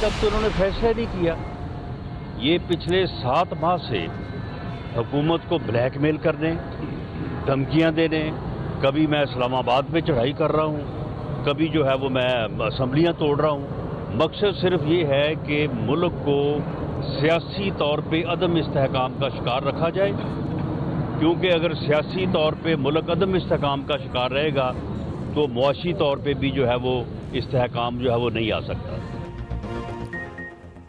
तक तो उन्होंने फैसला नहीं किया। ये पिछले 7 माह से हुकूमत को ब्लैकमेल करने, धमकियां देने, कभी मैं इस्लामाबाद में चढ़ाई कर रहा हूं, कभी जो है वो मैं असम्बलियां तोड़ रहा हूं। मकसद सिर्फ ये है कि मुल्क को सियासी तौर पे अदम इस्तेहकाम का शिकार रखा जाए, क्योंकि अगर सियासी तौर पे मुल्क अदम इस्तेहकाम का शिकार रहेगा तो मुआशी तौर पे भी जो है वो इस्तेहकाम जो है वो नहीं आ सकता।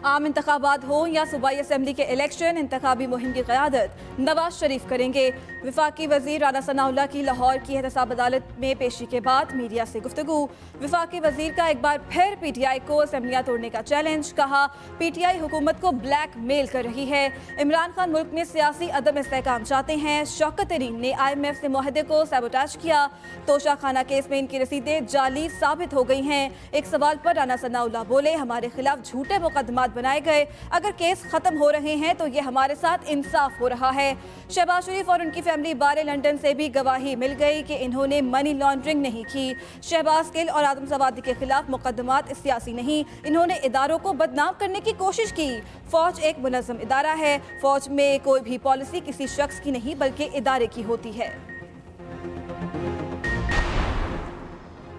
आम इंतखाबात हो या सूबाई असम्बली के इलेक्शन, इंतखाबी मुहिम की क़यादत नवाज शरीफ करेंगे। विफाकी वजीर राना सनाउल्लाह की लाहौर की एहतसाब अदालत में पेशी के बाद मीडिया से गुफ्तगू। विफाकी वजीर का एक बार फिर PTI को असम्बलियाँ तोड़ने का चैलेंज। कहा PTI हुकूमत को ब्लैक मेल कर रही है। इमरान खान मुल्क में सियासी अदम इस्तेहकाम चाहते हैं। शौकत तरीन ने IMF से मुआहदे को सबोटाज किया। तोशा खाना केस में इनकी रसीदें जाली साबित हो गई हैं। एक सवाल पर राना सनाउल्लाह बोले, हमारे खिलाफ झूठे मुकदमात बनाए गए, अगर केस खत्म हो रहे हैं तो ये हमारे साथ इंसाफ हो रहा है। शहबाज शरीफ और उनकी फैमिली बारे लंदन से भी गवाही मिल गई कि इन्होंने मनी लॉन्ड्रिंग नहीं की। शहबाज गिल और आदम सवादी के खिलाफ मुकदमात सियासी नहीं, इन्होंने इदारों को बदनाम करने की कोशिश की। फौज एक मुनज़्ज़म इदारा है, फौज में कोई भी पॉलिसी किसी शख्स की नहीं बल्कि इदारे की होती है।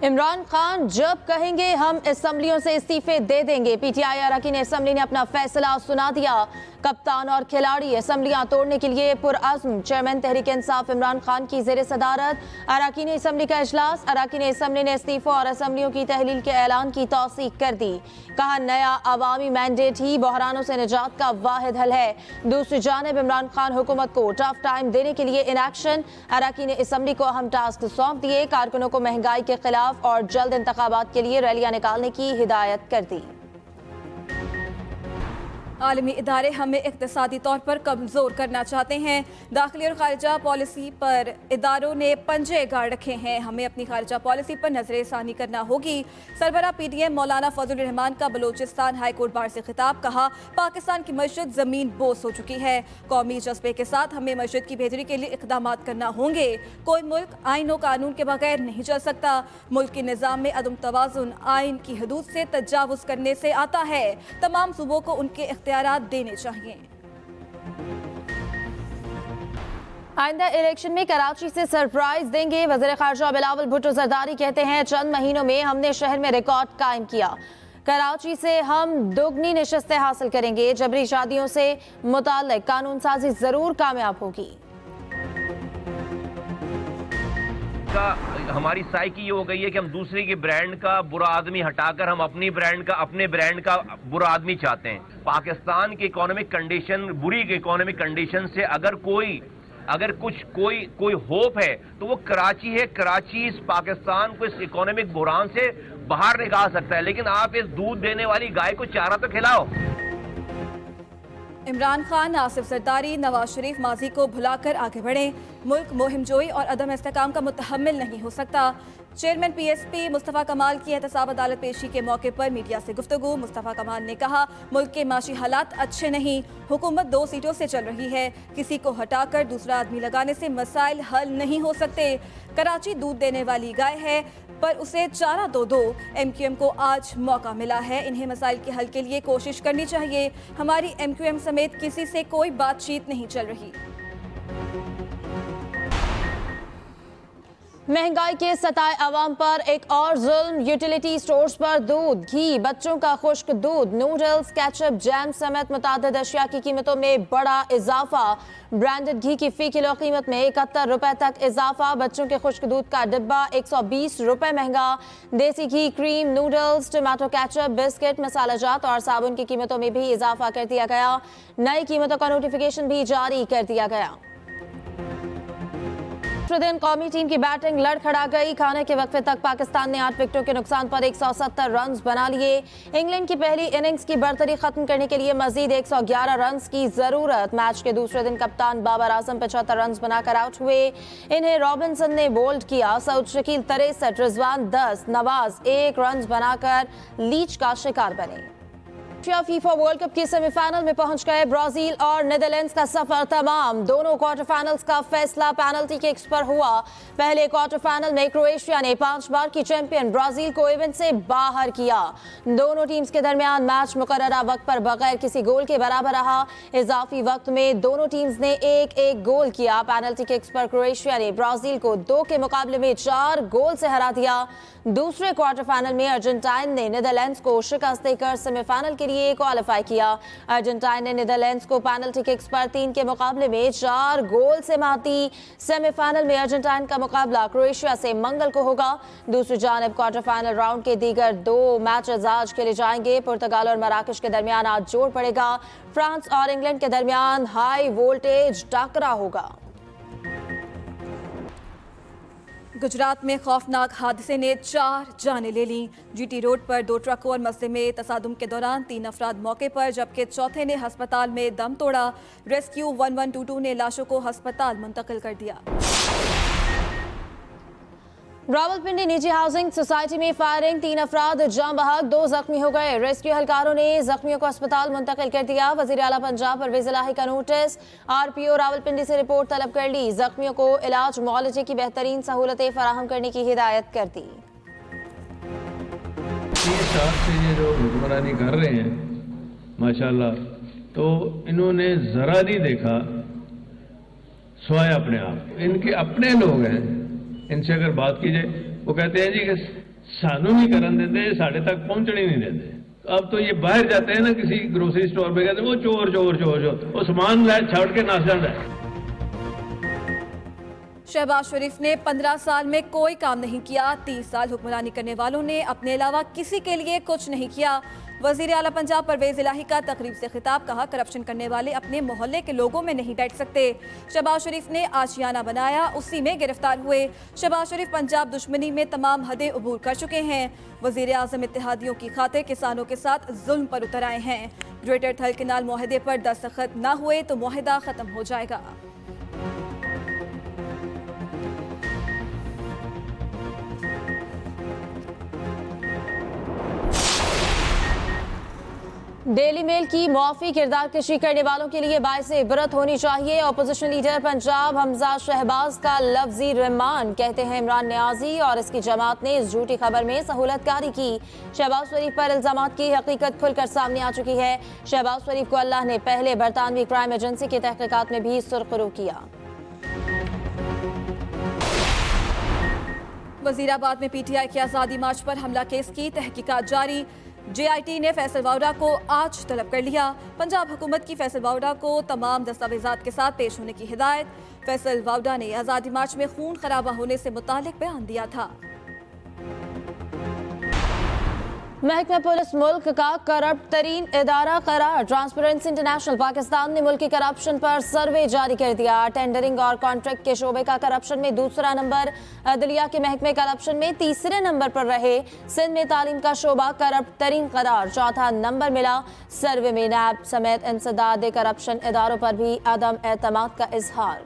इमरान खान जब कहेंगे हम असम्बलियों से इस्तीफे दे देंगे। PTI अरकान असम्बली ने अपना फैसला सुना दिया। कप्तान और खिलाड़ी असम्बलियां तोड़ने के लिए पुरअज़्म। चेयरमैन तहरीक इंसाफ इमरान खान की ज़ेर सदारत अरकान असम्बली का इजलास। अरकान असम्बली ने इस्तीफा और असम्बलियों की तहलील के ऐलान की तौसीक कर दी। कहा, नया अवामी मैंडेट ही बहरानों से निजात का वाहिद हल है। दूसरी जानिब इमरान खान हुकूमत को टफ टाइम देने के लिए इन एक्शन। अरकान असम्बली को अहम टास्क सौंप दिए। कारकुनों को महंगाई के खिलाफ और जल्द इंतखाबात के लिए रैलियां निकालने की हिदायत कर दी। आलमी इदारे हमें इक़्तिसादी तौर पर कमज़ोर करना चाहते हैं। दाखिली और खारिजा पॉलिसी पर इदारों ने पंजे गाड़ रखे हैं, हमें अपनी खारिजा पॉलिसी पर नज़र-ए-सानी करना होगी। सरबराह PDM मौलाना फजल रहमान का बलूचिस्तान हाई कोर्ट बार से खिताब। कहा, पाकिस्तान की मईशत ज़मीन बोस हो चुकी है। कौमी जज्बे के साथ हमें मईशत की बेहतरी के लिए इक़दाम करना होंगे। कोई मुल्क आइन और कानून के बगैर नहीं चल सकता। मुल्क के निज़ाम में अदम तवाज़ुन आइन की हदूद से तजावुज़ करने से आता है। तमाम सूबों को उनके इख्तियारात देने चाहिए। आइंदा इलेक्शन में कराची से सरप्राइज देंगे। वज़ीर ख़ारजा बिलावल भुट्टो ज़रदारी कहते हैं, चंद महीनों में हमने शहर में रिकॉर्ड कायम किया। कराची से हम दोगुनी नशस्तें हासिल करेंगे। जबरी शादियों से मुताल्लिक कानून साजी जरूर कामयाब होगी। हमारी साइकी ये हो गई है कि हम दूसरे के ब्रांड का बुरा आदमी हटाकर हम अपने ब्रांड का बुरा आदमी चाहते हैं। पाकिस्तान की इकोनॉमिक कंडीशन, बुरी इकोनॉमिक कंडीशन से अगर कोई होप है तो वो कराची है। कराची इस पाकिस्तान को इस इकोनॉमिक बुरान से बाहर निकाल सकता है, लेकिन आप इस दूध देने वाली गाय को चारा तो खिलाओ। इमरान खान, आसिफ जरदारी, नवाज शरीफ माजी को भुलाकर आगे बढ़ें। मुल्क मुहिमजोई और अदम इस्तेहकाम का मुतहम्मिल नहीं हो सकता। चेयरमैन PSP मुस्तफ़ा कमाल की एहतसाब अदालत पेशी के मौके पर मीडिया से गुफ्तगू। मुस्तफ़ा कमाल ने कहा, मुल्क के माशी हालात अच्छे नहीं, हुकूमत 2 सीटों से चल रही है, किसी को हटाकर दूसरा आदमी लगाने से मसाइल हल नहीं हो सकते। कराची दूध देने वाली गाय है पर उसे चारा दो। MQM को आज मौका मिला है, इन्हें मसाइल के हल के लिए कोशिश करनी चाहिए। हमारी MQM समेत किसी से कोई बातचीत नहीं चल रही। महंगाई के सताए अवाम पर एक और जुल्म। यूटिलिटी स्टोर्स पर दूध, घी, बच्चों का खुश्क दूध, नूडल्स, केचप, जैम समेत मुतादिद अशिया की कीमतों में बड़ा इजाफा। ब्रांडेड घी की फी किलो कीमत में 71 रुपए तक इजाफा। बच्चों के खुश्क दूध का डिब्बा 120 रुपए महंगा। देसी घी, cream, noodles, tomato ketchup, biscuit, मसाला जात और साबुन की कीमतों में भी इजाफा कर दिया गया। नई कीमतों का नोटिफिकेशन भी जारी कर दिया गया। दिन कौमी टीम की बैटिंग लड़खड़ा गई। खाने के वक्फे तक पाकिस्तान ने 8 विकेटों के नुकसान पर 170 रन बना लिए। इंग्लैंड की पहली इनिंग्स की बर्तरी खत्म करने के लिए मजीद 111 रन की जरूरत। मैच के दूसरे दिन कप्तान बाबर आजम 75 रन बनाकर आउट हुए। इन्हें रॉबिन्सन ने बोल्ड किया। सऊद शकील 63, रिजवान 10, नवाज 1 रन बनाकर लीच का शिकार बने। फीफा वर्ल्ड कप के सेमीफाइनल में पहुंच गए ब्राजील और नीदरलैंड्स का सफर तमाम। दोनों क्वार्टर फाइनल्स का फैसला पेनल्टी किक्स पर हुआ। पहले क्वार्टर फाइनल में क्रोएशिया ने 5 बार की चैंपियन ब्राजील को इवेंट से बाहर किया। दोनों टीम्स के दरमियान मैच मुकर्ररा वक्त पर बगैर किसी गोल के बराबर रहा। इजाफी वक्त में दोनों टीम्स ने एक गोल किया। पेनल्टी किक्स पर क्रोएशिया ने ब्राजील को 2 के मुकाबले में 4 गोल से हरा दिया। दूसरे क्वार्टर फाइनल में अर्जेंटाइन ने नीदरलैंड्स को शिकस्त देकर सेमीफाइनल के लिए क्वालिफाई किया। अर्जेंटाइन ने नीदरलैंड्स को पेनल्टी किक्स पर 3 के मुकाबले में 4 गोल से मात दी। सेमीफाइनल में अर्जेंटाइन का मुकाबला क्रोएशिया से मंगल को होगा। दूसरी जानिब क्वार्टर फाइनल राउंड के दीगर 2 मैचेस आज खेले जाएंगे। पुर्तगाल और मराकश के दरमियान आज जोड़ पड़ेगा। फ्रांस और इंग्लैंड के दरमियान हाई वोल्टेज टकरा होगा। गुजरात में खौफनाक हादसे ने 4 जानें ले लीं। जीटी रोड पर 2 ट्रकों और मसले में तसादुम के दौरान 3 अफराद मौके पर, जबकि चौथे ने अस्पताल में दम तोड़ा। रेस्क्यू 1122 ने लाशों को अस्पताल मुंतकिल कर दिया। रावलपिंडी निजी हाउसिंग सोसाइटी में फायरिंग, 3 अफराद जाम बहक, 2 जख्मी हो गए। रेस्क्यू एहलकारों ने जख्मियों को अस्पताल मुंतकिल कर दिया। वजीर आला पंजाब परवेज इलाही का नोटिस। RPO रावलपिंडी से रिपोर्ट तलब कर ली। जख्मियों को इलाज मुआलजे की बेहतरीन सहूलतें फराहम करने की हिदायत कर दी। 3 साल से ये जो हुक्मरानी कर रहे हैं माशाल्लाह, तो इन्होंने जरा नहीं देखा स्वाय अपने आप। इनके अपने लोग हैं, इनसे अगर बात की जाए वो कहते हैं जी कि सानू नहीं करन देते, साढ़े तक पहुंचने नहीं देते। अब तो ये बाहर जाते हैं ना किसी ग्रोसरी स्टोर पे, कहते हैं वो चोर चोर चोर चोर, वो सामान लाए छोड़ के नाच जाता है। शहबाज शरीफ ने 15 साल में कोई काम नहीं किया। 30 साल हुक्मरानी करने वालों ने अपने अलावा किसी के लिए कुछ नहीं किया। वजीर आला पंजाब परवेज इलाही का तकरीब से खिताब, कहा करप्शन करने वाले अपने मोहल्ले के लोगों में नहीं बैठ सकते। शहबाज शरीफ ने आशियाना बनाया, उसी में गिरफ्तार हुए। शहबाज शरीफ पंजाब दुश्मनी में तमाम हदें अबूर कर चुके हैं। वजीर आजम इत्तेहादियों की खातिर किसानों के साथ जुल्म पर उतर आए हैं। ग्रेटर थल केनाल मुआहदे पर दस्तखत न हुए तो मुआहदा खत्म हो जाएगा। डेली मेल की मौफी किरदार कशी करने वालों के लिए बाइस इबरत होनी चाहिए। अपोजिशन लीडर पंजाब हमजा शहबाज का लफ्जी रिमांड, कहते हैं इमरान न्याजी और इसकी जमात ने इस झूठी खबर में सहूलतकारी की। शहबाज शरीफ पर इल्जामात की हकीकत खुलकर सामने आ चुकी है। शहबाज शरीफ को अल्लाह ने पहले बरतानवी क्राइम एजेंसी की तहकीकात में भी सुरखरू किया। वजीराबाद में PTI के आज़ादी मार्च पर हमला केस की तहकीकात जारी। JIT ने फैसल वावड़ा को आज तलब कर लिया। पंजाब हुकूमत की फैसल वावड़ा को तमाम दस्तावेजात के साथ पेश होने की हिदायत। फैसल वावड़ा ने आज़ादी मार्च में खून खराबा होने से मुतालिक बयान दिया था। महकमा पुलिस मुल्क का करप्ट तरीन इदारा करार। ट्रांसपेरेंसी इंटरनेशनल पाकिस्तान ने मुल्क की करप्शन पर सर्वे जारी कर दिया। टेंडरिंग और कॉन्ट्रैक्ट के शोबे का करप्शन में दूसरा नंबर, अदलिया के महकमे करप्शन में तीसरे नंबर पर रहे। सिंध में तालीम का शोबा करप्ट तरीन करार, चौथा नंबर मिला। सर्वे में नैब समेत इंसदाद करप्शन इदारों पर भी अदम एतमाद का इजहार।